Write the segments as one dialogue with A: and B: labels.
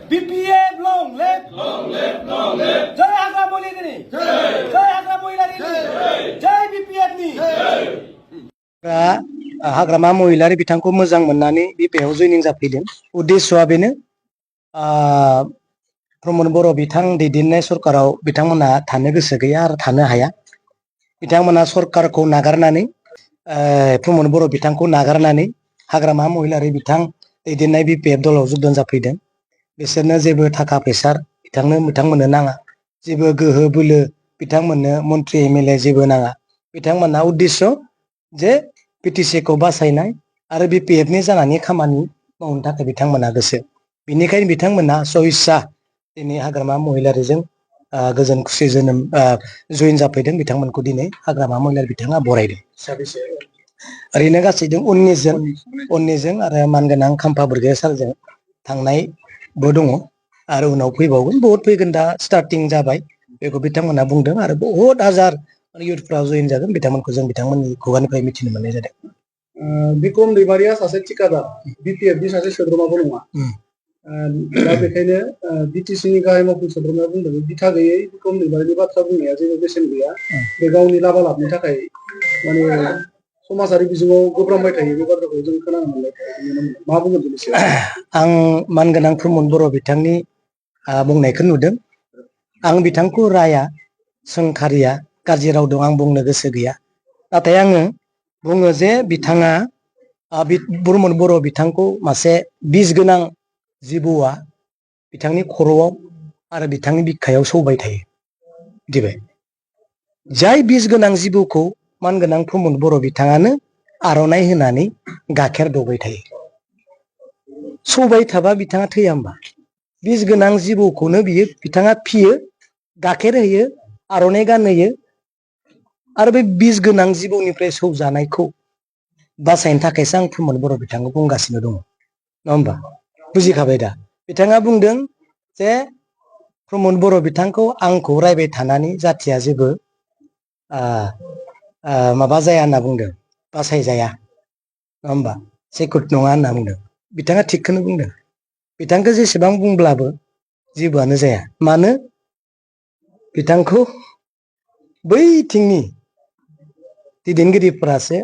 A: BPF long live जय हाग्रा महिलानि जय हाग्रा महिलानि जय BPF नि हाग्रामा महिलारि बिथांखौ मोजां मोननानै BPF आव जयनिं जाफैदों उद्देश्यआ बेनो प्रमद बर' बिथां दैदेननाय सरकाराव बिथांमोना थानो गोसो गैया आरो थानो हाया बिथांमोना सरकारखौ नागारनानै प्रमद बर' बिथांखौ नागारनानै हाग्रामा महिलारि बिथां दैदेननाय BPF दलाव जगदान जाफैदों बिसोरनो जेबो थाखा फैसा बिथांमोननो नाङा जेबो गोहो बोलो बिथांमोननो मन्त्रि MLA जेबो नाङा बिथांमोना उद्देश्य जे BTC खौ बासायनाय आरो BPF नि जानानै खामानि मावनो थाखाय बिथांमोना गोसो बिनिखायनो बिथांमोना सहिस्सा दिनै हाग्रामा महिलारिजों गोजोन खुसि जोनोम जयेन जाफैदों बिथांमोनखौ दिनै हाग्रामा महिलारि बिथाङा बरायदों ओरैनो गासै 19 जों आरो मानगोनां खाम्फा बरग'यारि सारजों थांनायबो दङ आरो उनाव फैबावगोन बहुत फैगोन दा स्टार्टिं जाबाय बेखौ बिथांमोना बुंदों आरो बहुत हाजार इयुथफ्रा जयेन जागोन बिथांमोनखौ जों बिथांमोननि खुगानिफ्राय मिथिनो मोननाय जादों
B: बिक्रम दैमारिया सासे थिकादार BPF नि सासे सोद्रोमाबो नङा दा बेखायनो BTC नि गाहाय मावफुं सोद्रोमाया बुंदों बिथा गैयै बिक्रम दैमारिनि बाथ्रा बुंनाया जेबो बेसेन गैया बे गावनि लाबा लाबनि थाखाय माने समाजारि बिजोङाव गोब्रामबाय थायो बे बाथ्राखौ जों खोनानो मोनबाय थायो मा बुंगोन बेनि सायाव
A: आं मानगोनां प्रमद बर' बिथांनि बुंनायखौ नुदों आं बिथांखौ राया सोंखारिया गाज्रि राव दं आं बुंनो गोसो गैया नाथाय आङो बुङो जे बिथाङा प्रमद बर' बिथांखौ मासे बिस गोनां जिबौआ बिथांनि खर'आव आरो बिथांनि बिखायाव सौबाय थायो दिबाय जाय बिस गोनां जिबौखौ मानगोनां प्रमद बर' बिथाङानो आर'नाइ होनानै गाइखेर दौबाय थायो सौबाय थाबा बिथाङा थैया होमबा बिस गोनां जिबौखौनो बियो बिथाङा फियो गाइखेर होयो आर'नाइ गानहोयो आरो बे बिस गोनां जिबौनिफ्राय सौजानायखौ बासायनो थाखायसो आं प्रमद बर' बिथांखौ बुंगासिनो दङ नङा होमबा बुजिखाबाय दा बिथाङा बुंदों जे प्रमद बर' बिथांखौ आंखौ रायबाय थानानै जाथिया जेबो माबा जाया होनना बुंदों बासायजाया नङा होमबा सेकुट नङा होनना बुंदों बिथाङा थिगखौनो बुंदों बिथांखौ जेसेबां बुंब्लाबो जेबोआनो जाया मानो बिथांखौ बैथिंनि दैदेनगिरिफोरासो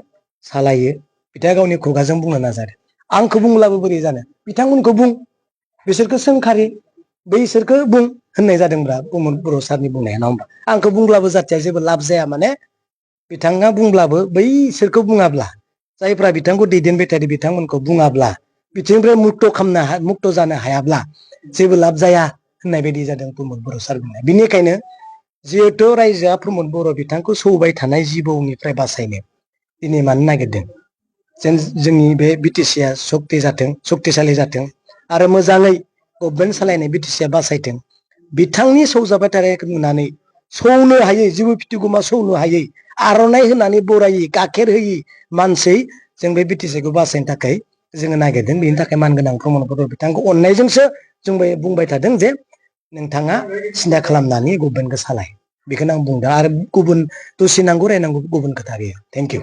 A: सालायो बिथाङा गावनि खुगाजों बुंनो नाजादों आंखौ बुंब्लाबो बोरै जानो बिथांमोनखौ बुं बिसोरखौ सोंखारि बैसोरखौ बुं होननाय जादोंब्रा प्रमद बर' सारनि बुंनाया नङा होमबा आंखौ बुंब्लाबो जाथिया जेबो लाब जाया माने बिथाङा बुंब्लाबो बैसोरखौ बुङाब्ला जायफ्रा बिथांखौ दैदेनबाय थादों बिथांमोनखौ बुङाब्ला बिथिंनिफ्राय मुक्त जानो हायाब्ला जेबो लाब जाया होननाय बायदि जादों प्रमद बर' सार बुंनाय बिनिखायनो जिहेथु रायजोआ प्रमद बर' बिथांखौ सौबाय थानाय जिबौनिफ्राय बासायनो दिनै मानो नागिरदों जेन जोंनि बे BTC आ सक्तिशालि जाथों आरो मोजाङै गभर्नमेन्ट सालायनाय BTC आ बासायथों बिथांनि सौजाबाय थानायखौ नुनानै सौनो हायै जिबौ फिथिगमा सौनो हायै आर'नाइ होनानै बरायै गाइखेर होयि मानसि जों बे BTC खौ बासायनो थाखाय जोङो नागिरदों बेनि थाखाय मानगोनां प्रमद बर' बिथांखौ अननायजोंसो जों बुंबाय थादों जे नोंथाङा सिन्था खालामनानै गभर्नमेन्टखौ सालाय बेखौनो आं बुंदों आरो गुबुन दसे नांगौ रायनांगौ गुबुन खोथा गैया थेंक इउ